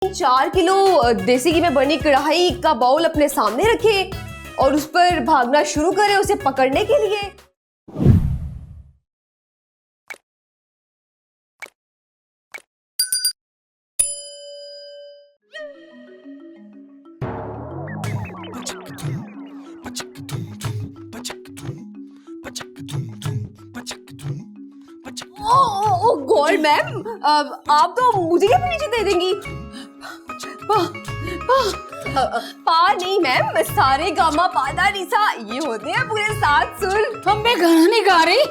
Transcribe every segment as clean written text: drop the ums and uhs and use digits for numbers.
4 kilo देसी घी में बनी कढ़ाई का बाउल अपने सामने रखे और उस पर भागना शुरू करे उसे पकड़ने के लिए। ओ गॉड मैम, आप तो मुझे क्या नीचे दे देंगी? पा नहीं मैम, सारे गामा पादा निसा ये होते हैं पूरे 7 सुर। हम मैं गाना नहीं गा रही,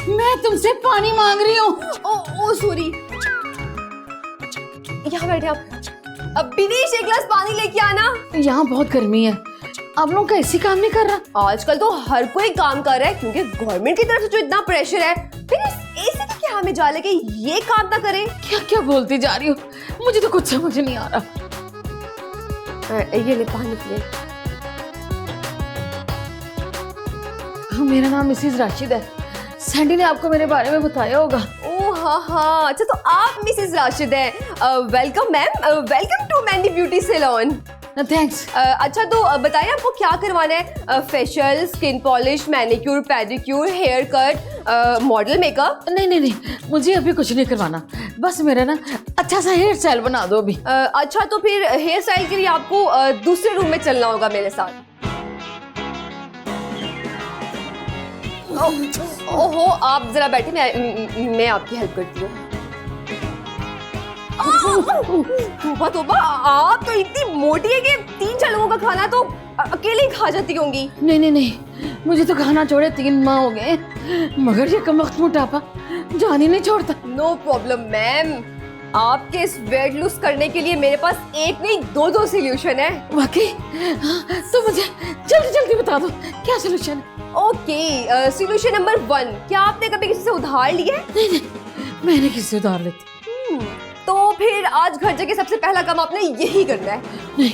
मैं तुमसे पानी मांग रही हूँ। ओ सॉरी, यहाँ बैठे आप। अब विनीश एक गिलास पानी लेके आना। यहाँ बहुत गर्मी है, आप लोगों का ऐसी काम नहीं कर रहा। आजकल तो हर कोई काम कर रहा है क्योंकि गवर्नमेंट की तरफ से जो इतना प्रेशर है, फिर इस एसी की क्या हमें जाले के ये काम ना करें? क्या क्या बोलती जा रही हो, मुझे तो कुछ समझ नहीं आ रहा। ये ले पानी पिए। मेरा नाम मिसेस राशिद है, सैंडी ने आपको मेरे बारे में बताया होगा। ओह हाँ, अच्छा तो आप मिसेस राशिद हैं। Welcome ma'am, welcome to Mandy beauty salon. Thanks. अच्छा तो बताइए आपको क्या करवाना है? Facial, skin polish, manicure, pedicure, hair cut, model makeup? नहीं, मुझे अभी कुछ नहीं करवाना, बस मेरा ना अच्छा सा हेयर स्टाइल बना दो अभी। अच्छा तो फिर हेयर स्टाइल के लिए आपको दूसरे रूम में चलना होगा मेरे साथ। ओहो, आप जरा बैठे, मैं आपकी हेल्प करती हूँ। तोबा, आप तो इतनी मोटी है कि 3-4 लोगों का खाना तो अकेले ही खा जाती होंगी। नहीं, मुझे तो खाना छोड़े 3 माह हो गए, मगर ये कमबख्त मोटापा जान ही नहीं छोड़ता। नो प्रॉब्लम मैम, आपके इस वेट लूज करने के लिए मेरे पास एक नहीं 2 सोल्यूशन है। वाकई? तो मुझे जल्दी बता दो क्या सोल्यूशन है। ओके, सोल्यूशन नंबर 1, क्या आपने कभी किसी से उधार लिया है? नहीं, मैंने किससे उधार लेती? तो फिर आज घर जाके सबसे पहला काम आपने यही करना है। नहीं,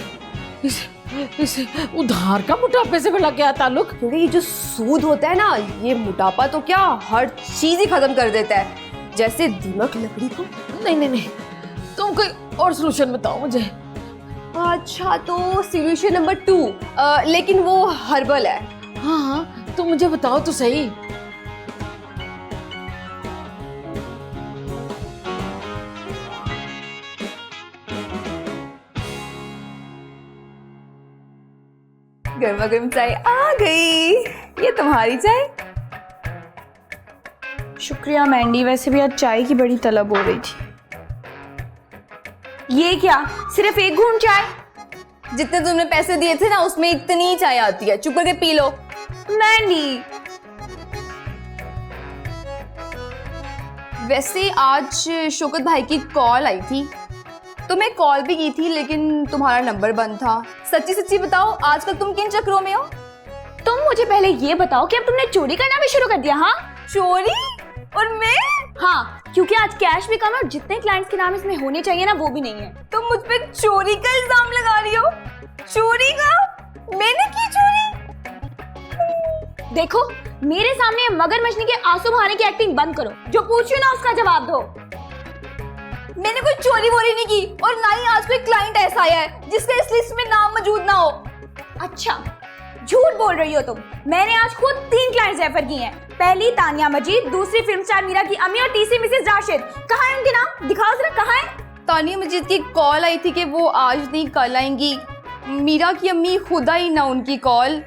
इसे उधार का मोटापे से भला क्या ताल्लुक? क्योंकि ये जो सूद होता है ना, ये मोटापा तो क्या हर चीज ही खत्म कर देता है, जैसे दीमक लकड़ी को। नहीं, तुम कोई और सोल्यूशन बताओ मुझे। अच्छा तो सोल्यूशन नंबर 2, लेकिन वो हर्बल है। हाँ, तो मुझे बताओ तो सही। गर्मा गर्म चाय आ गई, ये तुम्हारी चाय। शुक्रिया मैंडी, वैसे भी आज चाय की बड़ी तलब हो रही थी। ये क्या, सिर्फ 1 घूंट चाय? जितने तुमने पैसे दिए थे ना उसमें इतनी चाय आती है, चुप करके पी लो। मैंडी, वैसे आज शौकत भाई की कॉल आई थी, तो मैं कॉल भी की थी लेकिन तुम्हारा नंबर बंद था। सच्ची बताओ आजकल तुम किन चक्रों में हो? तुम मुझे पहले ये बताओ कि अब तुमने चोरी करना भी शुरू कर दिया? हाँ, चोरी? और मैं? हाँ, क्योंकि आज कैश भी कम है और जितने क्लाइंट्स के नाम इसमें होने चाहिए ना वो भी नहीं है। तुम मुझ पे चोरी का इल्जाम लगा रही हो? चोरी का? मैंने की चोरी? देखो, मेरे सामने मगरमच्छनी के आंसू बहाने की एक्टिंग बंद करो, जो पूछियो ना उसका जवाब दो। मैंने कोई चोरी वोरी नहीं की और ना ही आज कोई क्लाइंट ऐसा आया है जिसका इस लिस्ट में नाम मौजूद ना हो। अच्छा, झूठ बोल रही हो तुम। मैंने आज खुद 3 क्लाइंट्स रेफर किए हैं। पहली तानिया मजीद, दूसरी फिल्म स्टार मीरा की अम्मी और तीसरी मिसेस राशिद। कहाँ है उनके नाम? दिखाओ जरा, कहाँ है? तानिया मजीद की कॉल आई थी कि वो आज नहीं कल आएंगी। मीरा की अम्मी खुद आई ना उनकी कॉल।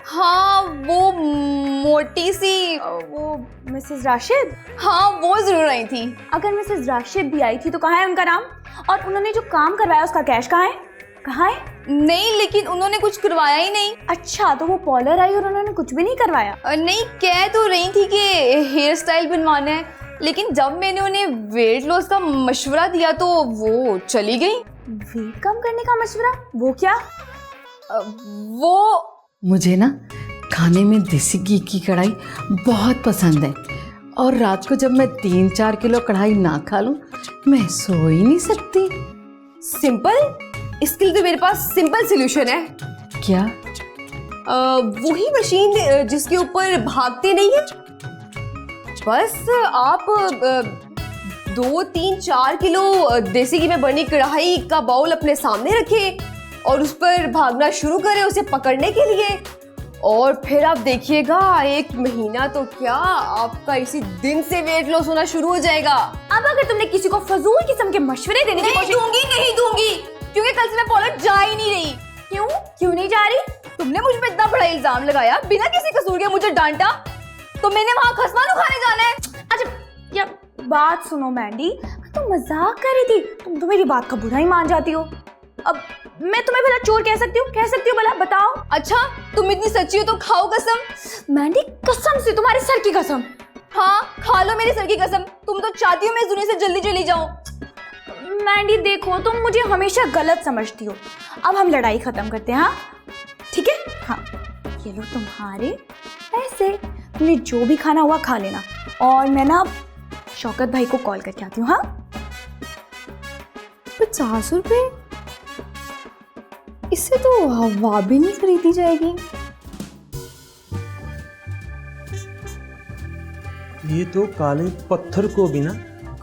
हाँ, वो मोटी सी, वो मिसेस राशिद? हाँ वो जरूर आई थी। अगर मिसेस राशिद भी आई थी तो कहाँ है उनका नाम? और उन्होंने जो काम करवाया उसका कैश कहाँ है? कहाँ है? नहीं, लेकिन उन्होंने कुछ करवाया ही नहीं। अच्छा, तो वो पॉलर आई और उन्होंने कुछ भी नहीं करवाया? नहीं, कह तो रही थी कि हेयर स्टाइल बनवाना है, लेकिन जब मैंने उन्हें वेट लॉस का मशवरा दिया तो वो चली गई। वेट कम करने का मशवरा? वो क्या? वो मुझे ना खाने में देसी घी की कढ़ाई बहुत पसंद है, और रात को जब मैं 3-4 किलो कढ़ाई ना खा लूं मैं सो ही नहीं सकती। सिंपल, इसके लिए तो मेरे पास सिंपल सोल्यूशन है। क्या? वही मशीन जिसके ऊपर भागते नहीं है। बस आप 2-3-4 किलो देसी घी में बनी कढ़ाई का बाउल अपने सामने रखे और उस पर भागना शुरू करें उसे पकड़ने के लिए। और फिर आप देखिएगा 1 महीना तो क्या, आपका इसी दिन से वेट लॉस होना शुरू हो जाएगा। अब अगर तुमने किसी को फजूल किस्म के मशवरे देने की कोशिश नहीं दूंगी, क्योंकि कल से मैं पार्लर जा ही नहीं रही। क्यों नहीं जा रही? तुमने मुझ पे इतना बड़ा इल्जाम लगाया, बिना किसी कसूर के मुझे डांटा, तो मैंने वहाँ खसमानू खाने जाना है। अच्छा या बात सुनो मैंडी, मैं तो मजाक कर रही थी, तुम तो मेरी बात का बुरा ही मान जाती हो। अब मैं तुम्हें भला चोर कह सकती हूँ भला, बताओ। अच्छा तुम इतनी सच्ची हो तो खाओ कसम। मैंडी कसम से, तुम्हारी सर की कसम। हाँ खा लो मेरी सर की कसम, तुम तो चाहती हो मैं इस दुनिया से जल्दी चली जाऊं। मैंडी देखो, तुम मुझे हमेशा गलत समझती हो। अब हम लड़ाई खत्म करते हैं, हाँ ठीक है? हाँ ये लो तुम्हारे पैसे, तुमने जो भी खाना हुआ खा लेना, और मैं ना शौकत भाई को कॉल करके आती हूँ। हाँ 50 रुपए, इससे तो हवा भी नहीं खरीदी जाएगी। ये तो काले पत्थर को भी ना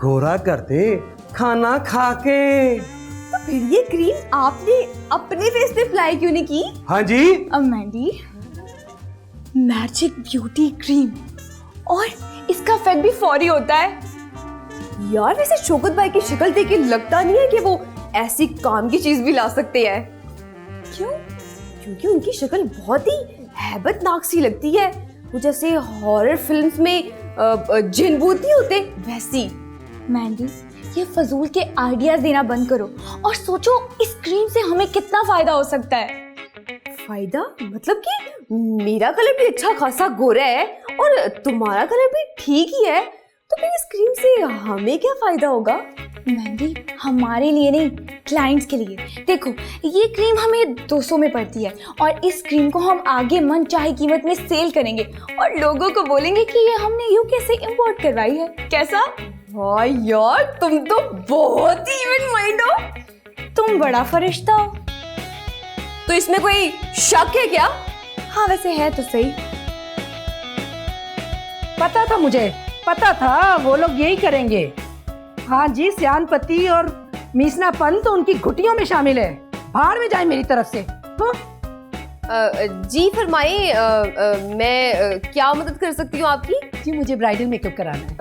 गोरा कर दे खाना खा के। तो फिर ये क्रीम आपने अपने फेस पे अप्लाई क्यों नहीं की? हाँ जी, अब मैंडी मैजिक ब्यूटी क्रीम, और इसका इफेक्ट भी फौरी होता है। यार वैसे शौकत भाई की शक्ल देख के लगता नहीं है कि वो ऐसी काम की चीज भी ला सकते हैं। क्यों? क्योंकि उनकी शक्ल बहुत ही हैबतनाक सी लगती है, वो जैसे हॉरर फिल्म्स में जिन भूत नहीं होते वैसी। मैंडी ये फजूल के आइडियाज देना बंद करो और सोचो इस क्रीम से हमें कितना फायदा हो सकता है। फायदा मतलब कि मेरा कलर भी अच्छा खासा गोरा है और तुम्हारा कलर भी ठीक ही है, तो फिर इस क्रीम से हमें क्या फायदा होगा? मैंडी हमारे लिए नहीं, क्लाइंट्स के लिए। देखो ये क्रीम हमें 200 में पड़ती है, और इस क्रीम को हम आगे मन चाहे कीमत में सेल करेंगे और लोगों को बोलेंगे कि ये हमने यूके से इंपोर्ट करवाई है। कैसा? हाँ यार तुम तो बहुत ही इवेंट माइंड हो। तुम बड़ा फरिश्ता हो। तो इसमें कोई शक है क्या? हाँ वैसे है तो सही। पता था, मुझे पता था वो लोग यही करेंगे। हाँ जी, सियानपति और मीसनापन तो उनकी घुटियों में शामिल है। बाहर में जाए मेरी तरफ से। हाँ? जी फरमाइए, मैं क्या मदद कर सकती हूँ आपकी? जी मुझे ब्राइडल मेकअप कराना है।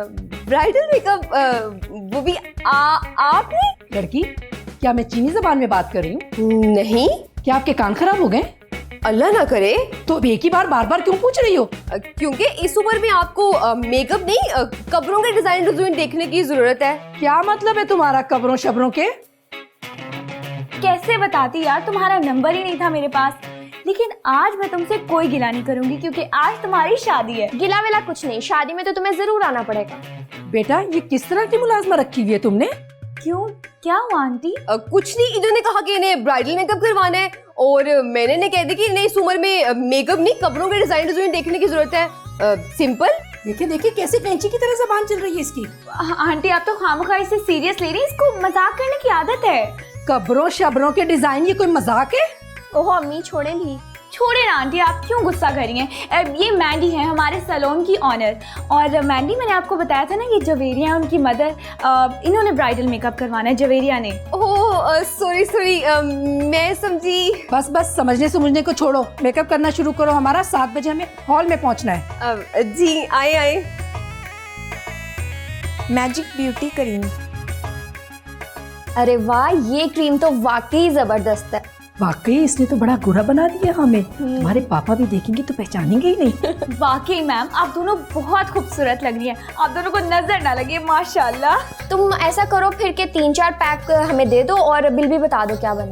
ब्राइडल मेकअप, वो भी आपने? लड़की, क्या मैं चीनी जबान में बात कर रही हूँ? नहीं। क्या आपके कान खराब हो गए? अल्लाह ना करे। तो एक ही बार बार क्यों पूछ रही हो? क्योंकि इस उम्र में आपको मेकअप नहीं, कब्रों के डिजाइन देखने की जरूरत है। क्या मतलब है तुम्हारा कब्रों शबरों के? कैसे बताती यार, तुम्हारा नंबर ही नहीं था मेरे पास। लेकिन आज मैं तुमसे कोई गिला नहीं करूंगी क्योंकि आज तुम्हारी शादी है। गिला विला कुछ नहीं, शादी में तो तुम्हें जरूर आना पड़ेगा। बेटा ये किस तरह की मुलाजमा रखी हुई है तुमने? क्यों, क्या हुआ आंटी? कुछ नहीं, इन्होंने कहा कि इन्हें ब्राइडल मेकअप करवाना है और मैंने इन्हें कह दी कि इन्हें इस उम्र में मेकअप नहीं, कब्रों के डिजाइन देखने की जरूरत है। सिंपल। देखिए देखिए कैसे कैंची की तरह जबान चल रही है इसकी। आंटी आप तो खामखा इसे सीरियस ले रही हैं, इसको मजाक करने की आदत है। कब्रों शबरों के डिजाइन, ये कोई मजाक है? ओहो अम्मी छोड़े नहीं। छोड़े ना आंटी, आप क्यों गुस्सा कर रही हैं? ये मैंडी है हमारे सैलून की ऑनर, और मैंडी मैंने आपको बताया था ना ये जवेरिया है उनकी मदर, इन्होंने ब्राइडल मेकअप करवाना है जवेरिया ने। ओह सॉरी, मैं समझी। बस बस समझने समझने को छोड़ो, मेकअप करना शुरू करो। हमारा 7 बजे हमें हॉल में पहुंचना है। जी आए। Magic beauty cream. अरे वाह, ये क्रीम तो वाकई जबरदस्त है। वाकई इसने तो बड़ा गोरा बना दिया हमें। तुम्हारे पापा भी देखेंगे तो पहचानेंगे ही नहीं। वाकई मैम आप दोनों बहुत खूबसूरत लग रही हैं, आप दोनों को नजर ना लगे माशाल्लाह। तुम ऐसा करो फिर के 3-4 पैक हमें दे दो और बिल भी बता दो क्या बने।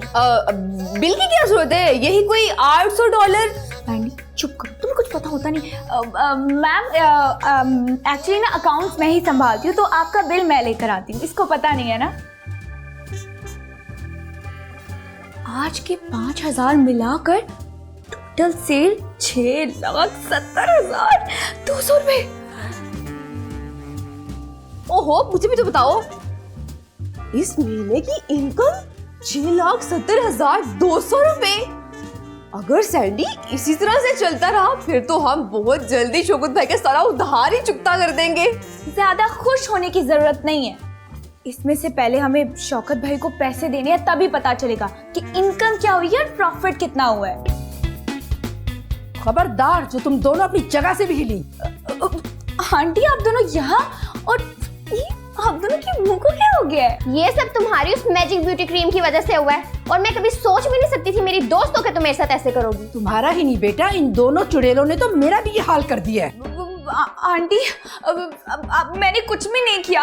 बिल की क्या जरूरत है, यही कोई $800। मैंडी चुप करो, तुम्हें कुछ पता होता नहीं। मैम एक्चुअली ना अकाउंट्स मैं ही संभालती हूँ, तो आपका बिल मैं लेकर आती हूँ, इसको पता नहीं है ना। आज के 5,000 मिलाकर टोटल सेल 6,70,200 रुपए। ओहो मुझे भी तो बताओ, इस महीने की इनकम 6,70,200 रुपए। अगर सैंडी इसी तरह से चलता रहा फिर तो हम बहुत जल्दी शौकत भाई का सारा उधार ही चुकता कर देंगे। ज्यादा खुश होने की जरूरत नहीं है, इसमें से पहले हमें शौकत भाई को पैसे देने हैं, तभी पता चलेगा कि इनकम क्या हुई है और प्रॉफिट कितना हुआ है। खबरदार, जो तुम दोनों अपनी जगह से भी हिली। आंटी आप दोनों यहाँ, और ये आप दोनों के मुंह को क्या हो गया है? ये सब तुम्हारी उस मैजिक ब्यूटी क्रीम की वजह से हुआ है, और मैं कभी सोच भी नहीं सकती थी मेरी दोस्तों के तुम मेरे साथ ऐसे करोगी। तुम्हारा ही नहीं बेटा, इन दोनों चुड़ैलों ने तो मेरा भी ये हाल कर दिया है। आंटी मैंने कुछ भी नहीं किया।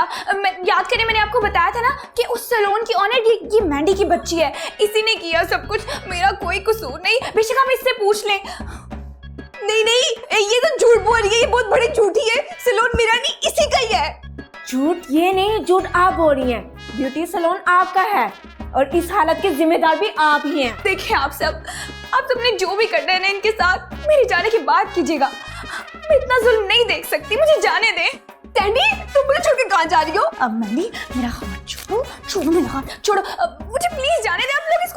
याद करिए मैंने आपको बताया था ना कि उस सैलून की ऑनर ये मैंडी की बच्ची है, इसी ने किया सब कुछ, मेरा कोई कसूर नहीं। बेशक आप इससे पूछ लें। नहीं नहीं, ये तो झूठ बोल रही है, ये बहुत बड़ी झूठी है। सैलून मेरा नहीं, इसी का ही है। झूठ ये नहीं, झूठ आप बोल रही हैं। ब्यूटी सैलून आपका है और इस हालत के जिम्मेदार भी आप ही हैं। देखिए आप सबने जो भी करना है ना इनके साथ, मेरे जाने की बात कीजिएगा। मैं इतना जुल्म नहीं देख सकती, मुझे जाने दें। सैंडी, तुम मुझे छोड़ के कहाँ जा रही हो? अब मैंडी, मेरा हाथ छोड़ो, छोड़ो मेरा हाथ, छोड़ो। मुझे प्लीज जाने दे। आप लोग